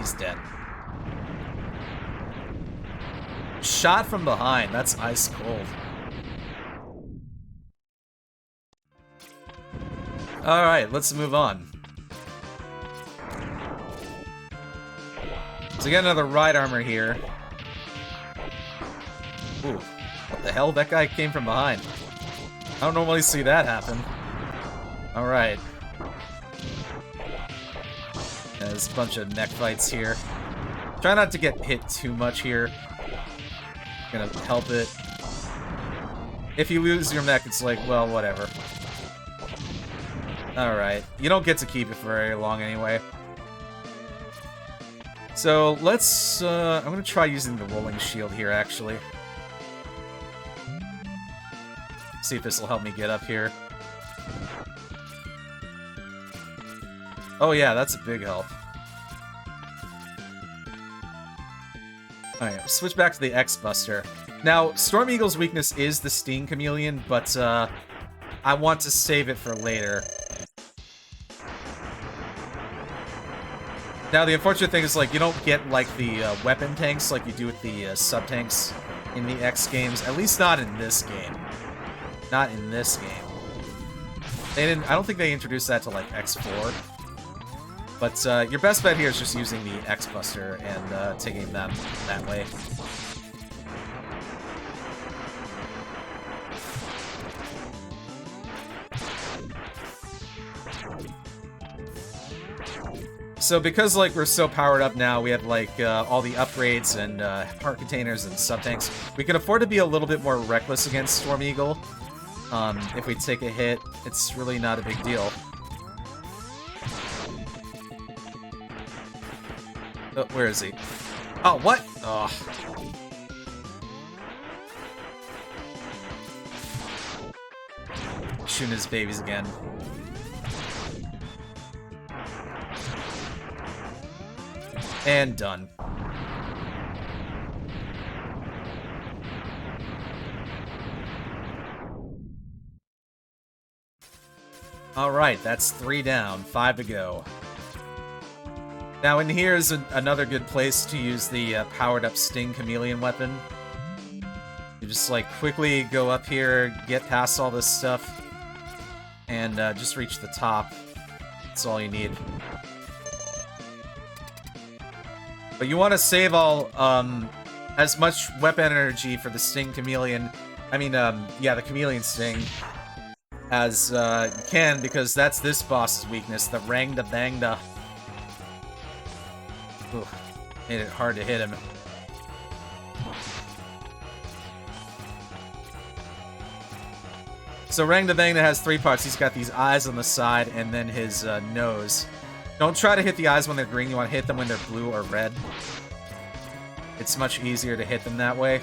He's dead. Shot from behind. That's ice cold. Alright, let's move on. So we got another ride armor here. Ooh, what the hell? That guy came from behind. I don't normally see that happen. Alright. There's a bunch of neck fights here. Try not to get hit too much here. Gonna help it. If you lose your neck, it's like, well, whatever. Alright. You don't get to keep it for very long anyway. So, let's, I'm gonna try using the rolling shield here, actually. See if this will help me get up here. Oh yeah, that's a big help. Alright, switch back to the X-Buster. Now, Storm Eagle's weakness is the Sting Chameleon, but I want to save it for later. Now, the unfortunate thing is, like, you don't get, like, the weapon tanks like you do with the sub-tanks in the X games. At least not in this game. Not in this game. They didn't. I don't think they introduced that to, like, X4. But your best bet here is just using the X-Buster and taking them that way. So because, like, we're so powered up now, we have, like, all the upgrades and heart containers and sub-tanks, we can afford to be a little bit more reckless against Storm Eagle. If we take a hit, it's really not a big deal. Oh, where is he? Oh, what? Oh. Shooting his babies again. And done. Alright, that's 3 down, 5 to go. Now, in here is another good place to use the powered-up Sting Chameleon weapon. You just, like, quickly go up here, get past all this stuff, and just reach the top. That's all you need. But you want to save all, as much weapon energy for the Sting Chameleon, I mean, yeah, the Chameleon Sting, as you can, because that's this boss's weakness, the Rangda Bangda. Ooh, made it hard to hit him. So Rangda Bangda has 3 parts. He's got these eyes on the side, and then his nose. Don't try to hit the eyes when they're green, you want to hit them when they're blue or red. It's much easier to hit them that way.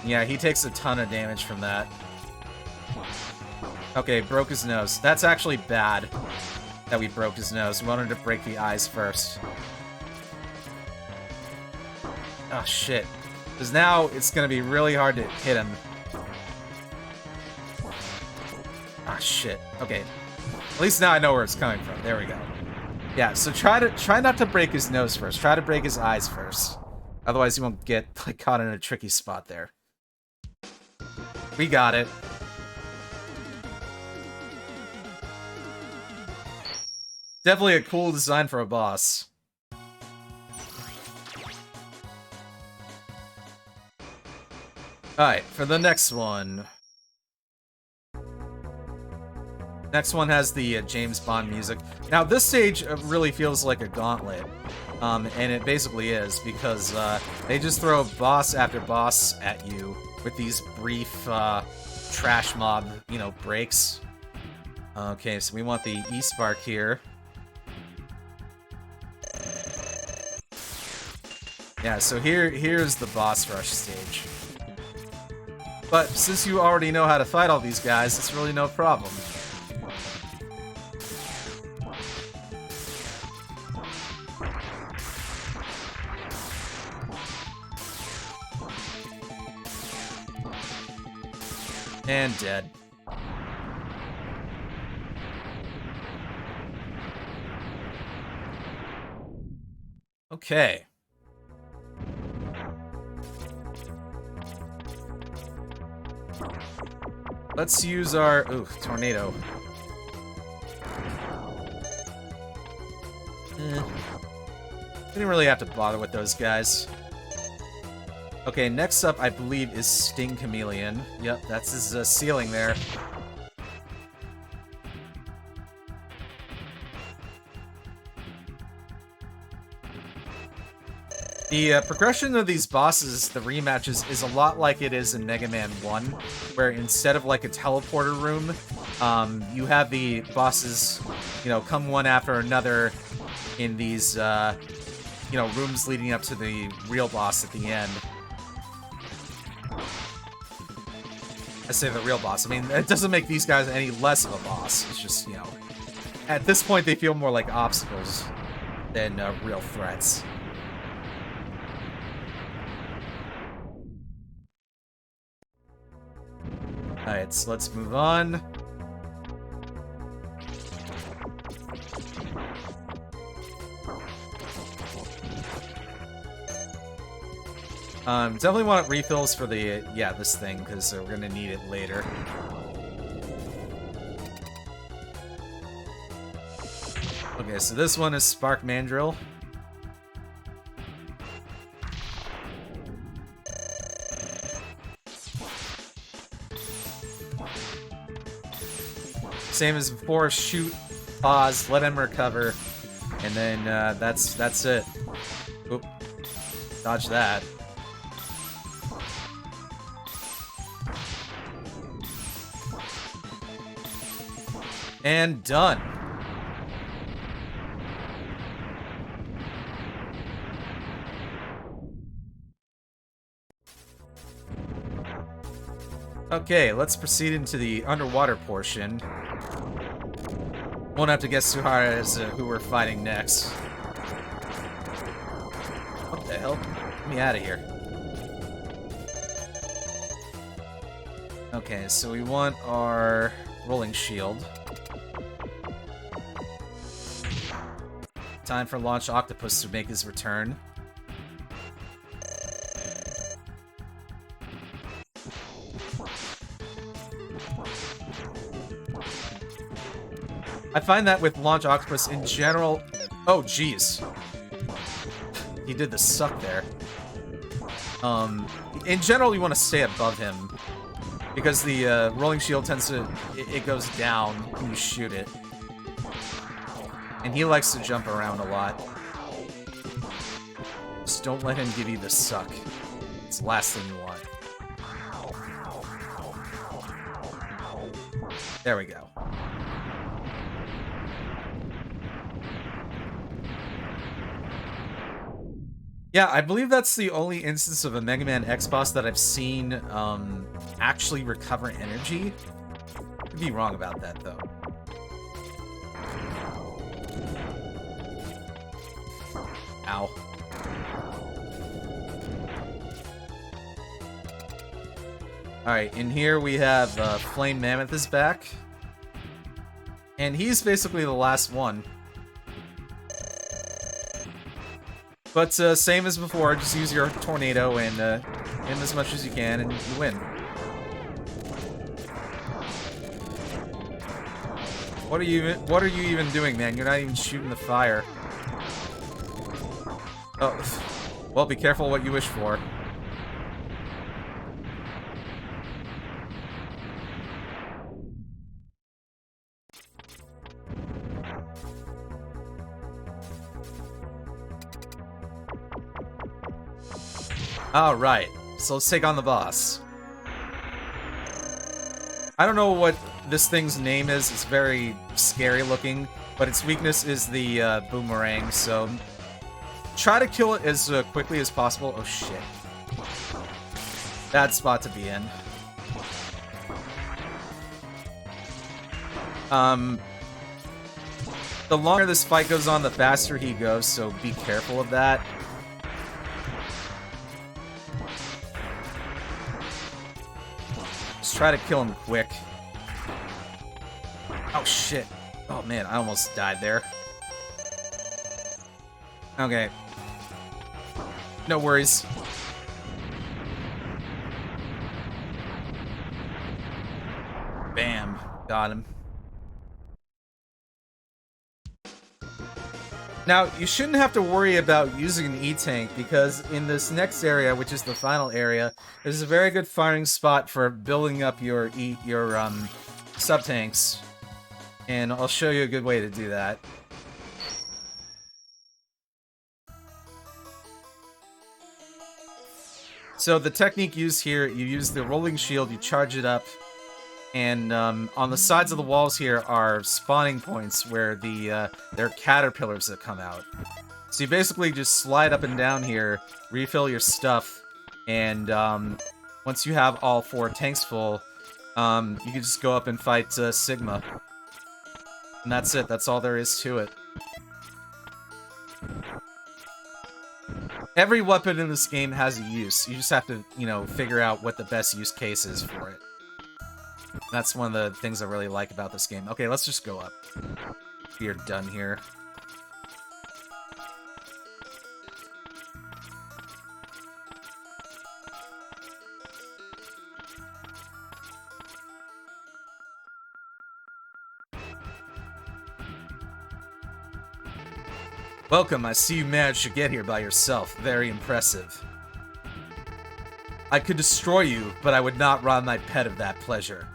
Yeah, he takes a ton of damage from that. Okay, broke his nose. That's actually bad that we broke his nose. We wanted to break the eyes first. Oh, shit. Because now it's going to be really hard to hit him. Ah, shit. Okay. At least now I know where it's coming from. There we go. Yeah, so try not to break his nose first. Try to break his eyes first. Otherwise, you won't get, like, caught in a tricky spot there. We got it. Definitely a cool design for a boss. Alright, for the next one. Next one has the James Bond music. Now, this stage really feels like a gauntlet. And it basically is, because they just throw boss after boss at you with these brief trash mob, you know, breaks. Okay, so we want the E-Spark here. Yeah, so here's the boss rush stage. But since you already know how to fight all these guys, it's really no problem. And dead. Okay. Let's use our... Ooh, tornado. Didn't really have to bother with those guys. Okay, next up, I believe, is Sting Chameleon. Yep, that's his ceiling there. The progression of these bosses, the rematches, is a lot like it is in Mega Man 1, where instead of like a teleporter room, you have the bosses, you know, come one after another in these, you know, rooms leading up to the real boss at the end. I say the real boss. I mean, it doesn't make these guys any less of a boss. It's just, you know, at this point they feel more like obstacles than real threats. Alright, so let's move on. Definitely want refills for the, yeah, this thing, because we're gonna need it later. Okay, so this one is Spark Mandrill. Same as before, shoot, pause, let him recover, and then that's it. Oop. Dodge that. And done. Okay, let's proceed into the underwater portion. Won't have to guess too hard as who we're fighting next. What the hell? Get me out of here. Okay, so we want our rolling shield. Time for Launch Octopus to make his return. I find that with Launch Octopus in general... Oh, jeez. He did the suck there. In general, you want to stay above him. Because the rolling shield tends to... It goes down when you shoot it. And he likes to jump around a lot. Just don't let him give you the suck. It's the last thing you want. There we go. Yeah, I believe that's the only instance of a Mega Man X boss that I've seen actually recover energy. Could be wrong about that, though. Ow. Alright, in here we have Flame Mammoth is back. And he's basically the last one. But same as before, just use your tornado and aim as much as you can and you win. What are you even doing, man? You're not even shooting the fire. Oh, well, be careful what you wish for. Alright, so let's take on the boss. I don't know what this thing's name is, it's very scary looking, but its weakness is the boomerang, so try to kill it as quickly as possible. Oh shit. Bad spot to be in. The longer this fight goes on, the faster he goes, so be careful of that. Just try to kill him quick. Oh, shit. Oh, man, I almost died there. Okay. No worries. Bam. Got him. Now, you shouldn't have to worry about using an E-Tank, because in this next area, which is the final area, there's a very good firing spot for building up your sub-tanks. And I'll show you a good way to do that. So the technique used here, you use the rolling shield, you charge it up, and on the sides of the walls here are spawning points where there are caterpillars that come out. So you basically just slide up and down here, refill your stuff, and once you have all 4 tanks full, you can just go up and fight Sigma. And that's it, that's all there is to it. Every weapon in this game has a use. You just have to, you know, figure out what the best use case is for it. That's one of the things I really like about this game. Okay, let's just go up. We are done here. Welcome, I see you managed to get here by yourself. Very impressive. I could destroy you, but I would not rob my pet of that pleasure.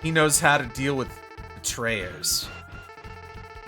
He knows how to deal with betrayers.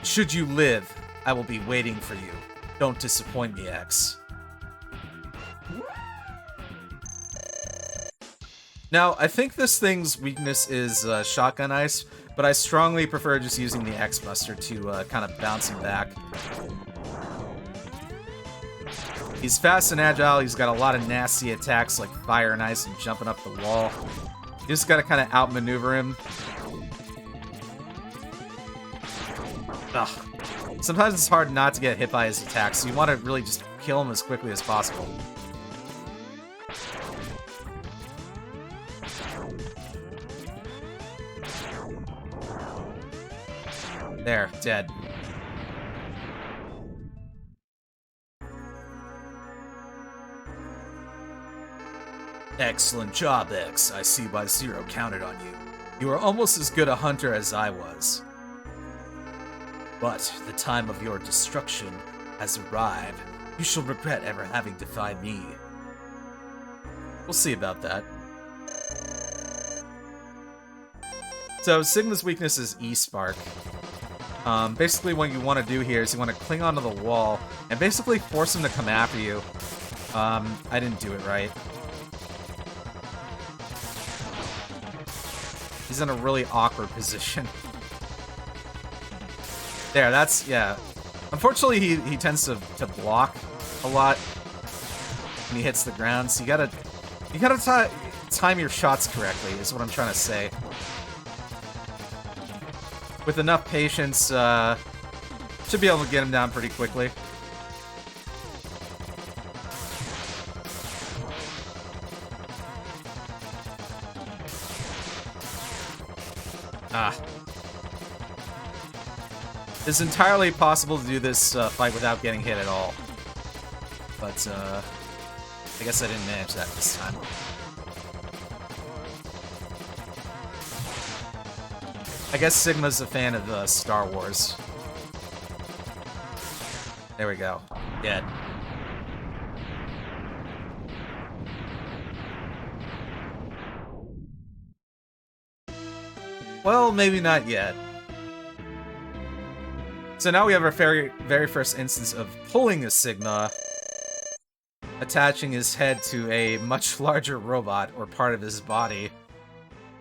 Should you live, I will be waiting for you. Don't disappoint me, X. Now, I think this thing's weakness is shotgun ice, but I strongly prefer just using the X-Buster to kind of bounce him back. He's fast and agile, he's got a lot of nasty attacks like fire and ice and jumping up the wall. You just gotta kind of outmaneuver him. Ugh. Sometimes it's hard not to get hit by his attacks, so you want to really just kill him as quickly as possible. There, dead. Excellent job, X. I see why Zero counted on you. You are almost as good a hunter as I was. But the time of your destruction has arrived. You shall regret ever having defied me. We'll see about that. So, Sigma's weakness is E-Spark. Basically what you want to do here is you want to cling onto the wall and basically force him to come after you. I didn't do it right. He's in a really awkward position. There, that's, yeah. Unfortunately, he tends to block a lot when he hits the ground, so you gotta time your shots correctly, is what I'm trying to say. With enough patience, should be able to get him down pretty quickly. Ah. It's entirely possible to do this fight without getting hit at all. But, I guess I didn't manage that this time. I guess Sigma's a fan of Star Wars. There we go. Dead. Well, maybe not yet. So now we have our very first instance of pulling a Sigma, attaching his head to a much larger robot, or part of his body.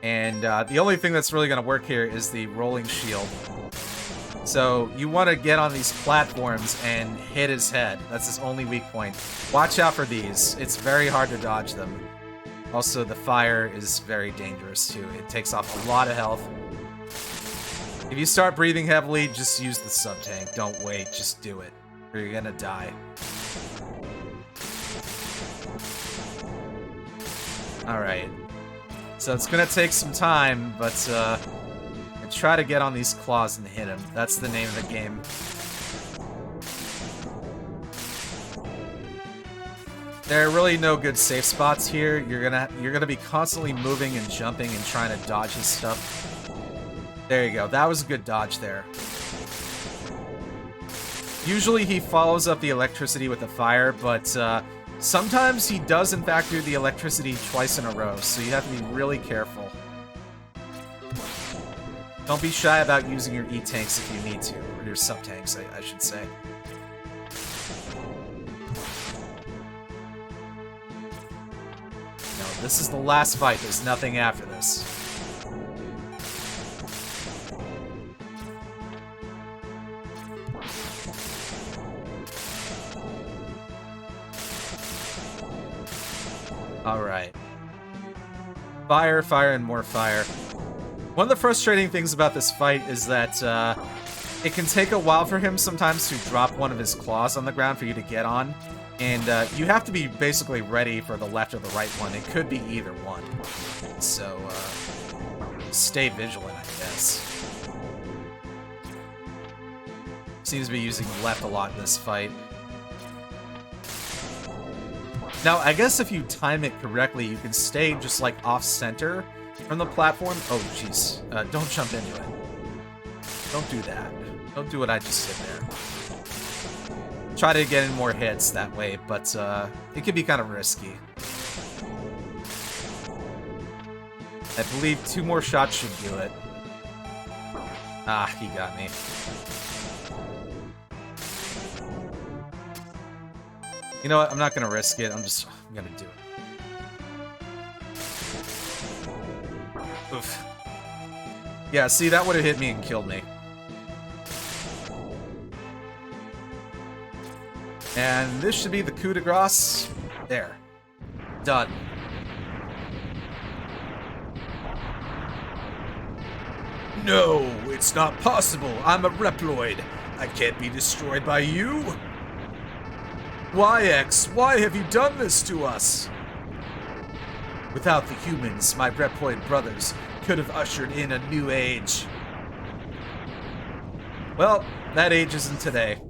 And the only thing that's really going to work here is the rolling shield. So you want to get on these platforms and hit his head. That's his only weak point. Watch out for these. It's very hard to dodge them. Also, the fire is very dangerous too. It takes off a lot of health. If you start breathing heavily, just use the sub-tank. Don't wait, just do it. Or you're gonna die. Alright. So it's gonna take some time, but I try to get on these claws and hit him. That's the name of the game. There are really no good safe spots here. You're gonna be constantly moving and jumping and trying to dodge his stuff. There you go. That was a good dodge there. Usually he follows up the electricity with a fire, but sometimes he does in fact do the electricity twice in a row, so you have to be really careful. Don't be shy about using your E-tanks if you need to, or your sub-tanks, I should say. No, this is the last fight. There's nothing after this. Alright. Fire, fire, and more fire. One of the frustrating things about this fight is that it can take a while for him sometimes to drop one of his claws on the ground for you to get on. And you have to be basically ready for the left or the right one. It could be either one. So, stay vigilant, I guess. Seems to be using left a lot in this fight. Now, I guess if you time it correctly, you can stay just, like, off-center from the platform. Oh, jeez. Don't jump into it. Don't do that. Don't do what I just did there. Try to get in more hits that way, but it can be kind of risky. I believe 2 more shots should do it. Ah, he got me. You know what? I'm not gonna risk it. I'm gonna do it. Oof. Yeah, see, that would have hit me and killed me. And this should be the coup de grace. There. Done. No, it's not possible. I'm a Reploid. I can't be destroyed by you. Why, X? Why have you done this to us? Without the humans, my Reploid brothers could have ushered in a new age. Well, that age isn't today.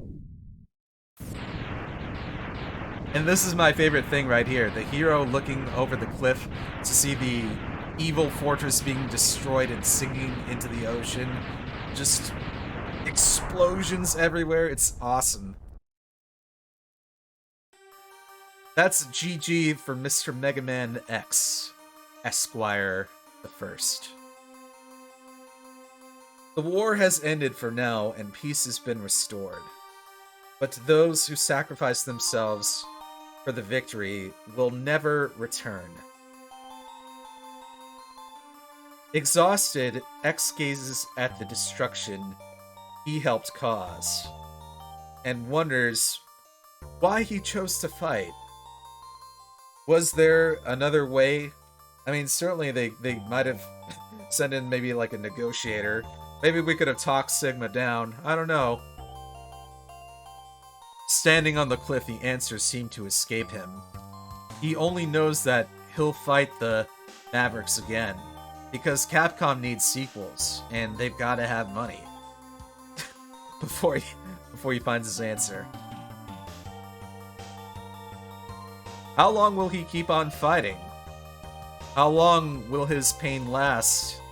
And this is my favorite thing right here. The hero looking over the cliff to see the evil fortress being destroyed and sinking into the ocean. Just explosions everywhere. It's awesome. That's GG for Mr. Mega Man X, Esquire the First. The war has ended for now, and peace has been restored. But to those who sacrifice themselves for the victory will never return. Exhausted, X gazes at the destruction he helped cause, and wonders why he chose to fight. Was there another way? I mean, certainly they might have sent in maybe like a negotiator. Maybe we could have talked Sigma down. I don't know. Standing on the cliff, the answers seem to escape him. He only knows that he'll fight the Mavericks again, because Capcom needs sequels, and they've got to have money before he finds his answer. How long will he keep on fighting? How long will his pain last?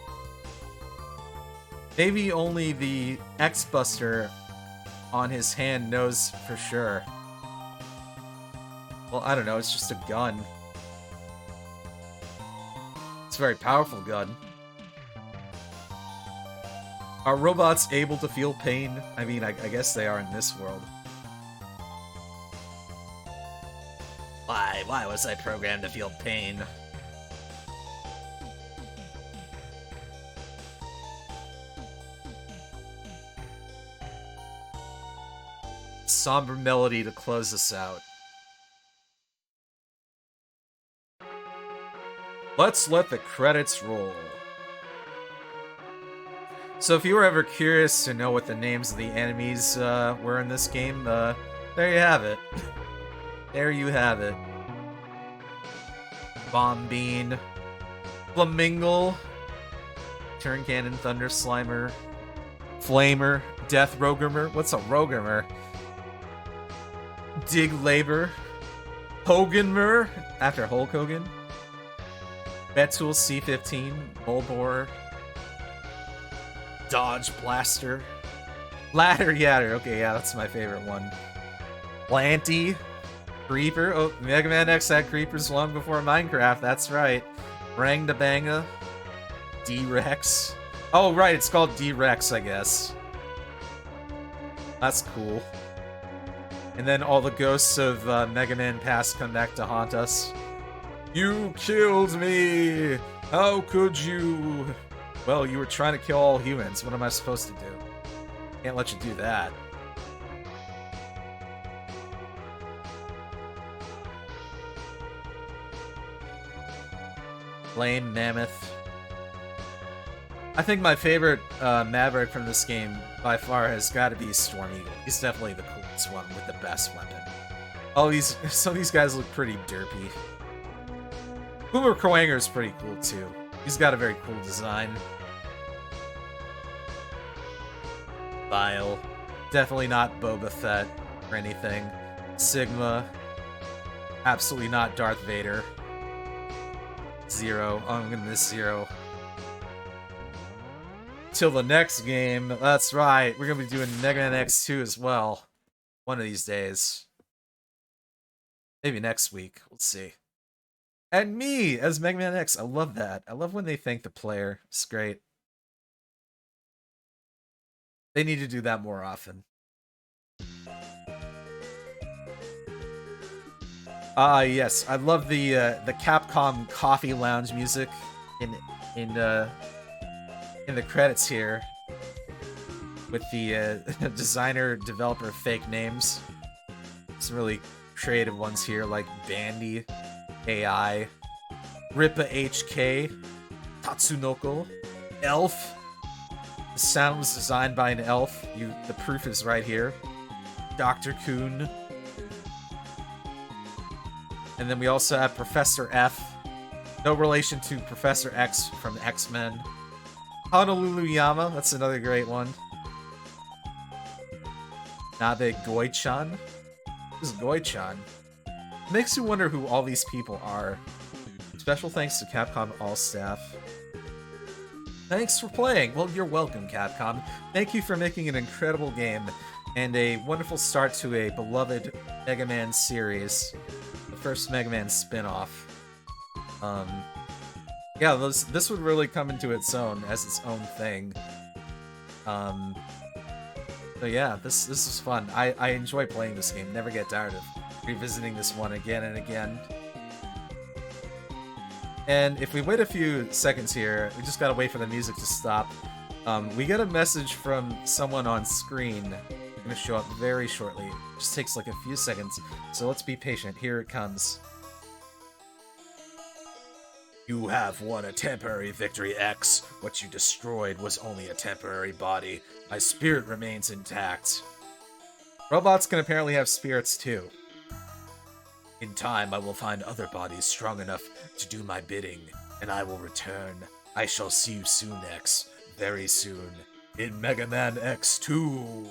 Maybe only the X-Buster on his hand knows for sure. Well, I don't know, it's just a gun. It's a very powerful gun. Are robots able to feel pain? I mean, I guess they are in this world. Why was I programmed to feel pain? Somber melody to close us out. Let's let the credits roll. So if you were ever curious to know what the names of the enemies were in this game, there you have it. There you have it. Bomb Bean, Flamingle. Turn Cannon, Thunder Slimer. Flamer. Death Rogermer. What's a Rogermer? Dig Labor. Hoganmer. After Hulk Hogan. Betul C-15. Bulbor. Dodge Blaster. Ladder Yatter. Okay, yeah, that's my favorite one. Planty. Creeper. Oh, Mega Man X had creepers long before Minecraft. That's right. Rangdabanga. D-Rex. Oh, right, it's called D-Rex, I guess. That's cool. And then all the ghosts of Mega Man past come back to haunt us. You killed me! How could you? Well, you were trying to kill all humans. What am I supposed to do? Can't let you do that. Flame Mammoth. I think my favorite Maverick from this game by far has got to be Storm Eagle. He's definitely the coolest one with the best weapon. Some of these guys look pretty derpy. Boomer Kroanger is pretty cool too. He's got a very cool design. Bile. Definitely not Boba Fett or anything. Sigma. Absolutely not Darth Vader. Zero. Oh, I'm gonna miss Zero. Till the next game. That's right. We're gonna be doing Mega Man X2 as well. One of these days. Maybe next week. We'll see. And me as Mega Man X. I love that. I love when they thank the player. It's great. They need to do that more often. Yes. I love the Capcom Coffee Lounge music in the credits here. With the designer developer fake names. Some really creative ones here like Bandy, AI, Rippa HK, Tatsunoko, Elf. The sound was designed by an elf. The proof is right here. Dr. Kuhn. And then we also have Professor F. No relation to Professor X from X-Men. Honolulu Yama, that's another great one. Nabe Goichan. Who's Goichan? Makes you wonder who all these people are. Special thanks to Capcom all staff. Thanks for playing. Well, you're welcome, Capcom. Thank you for making an incredible game and a wonderful start to a beloved Mega Man series. The first Mega Man spin-off. Yeah, this would really come into its own as its own thing. So yeah, this is fun. I enjoy playing this game. Never get tired of revisiting this one again and again. And if we wait a few seconds here, we just gotta wait for the music to stop. We get a message from someone on screen. They're gonna show up very shortly. It just takes like a few seconds, so let's be patient. Here it comes. You have won a temporary victory, X. What you destroyed was only a temporary body. My spirit remains intact. Robots can apparently have spirits too. In time, I will find other bodies strong enough to do my bidding, and I will return. I shall see you soon, X. Very soon. In Mega Man X2.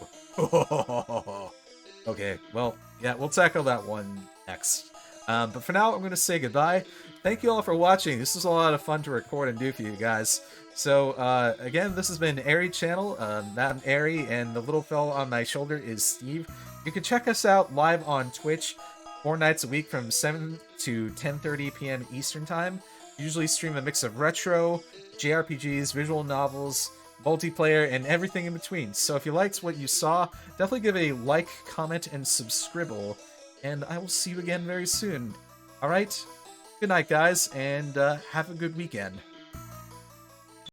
Okay, well, yeah, we'll tackle that one next. But for now, I'm going to say goodbye. Thank you all for watching. This was a lot of fun to record and do for you guys. So, again, this has been Airy Channel. I'm Airy, and the little fellow on my shoulder is Steve. You can check us out live on Twitch 4 nights a week from 7 to 10:30 p.m. Eastern Time. Usually stream a mix of retro, JRPGs, visual novels, multiplayer, and everything in between. So if you liked what you saw, definitely give a like, comment, and subscribe. And I will see you again very soon. Alright? Good night, guys, and have a good weekend.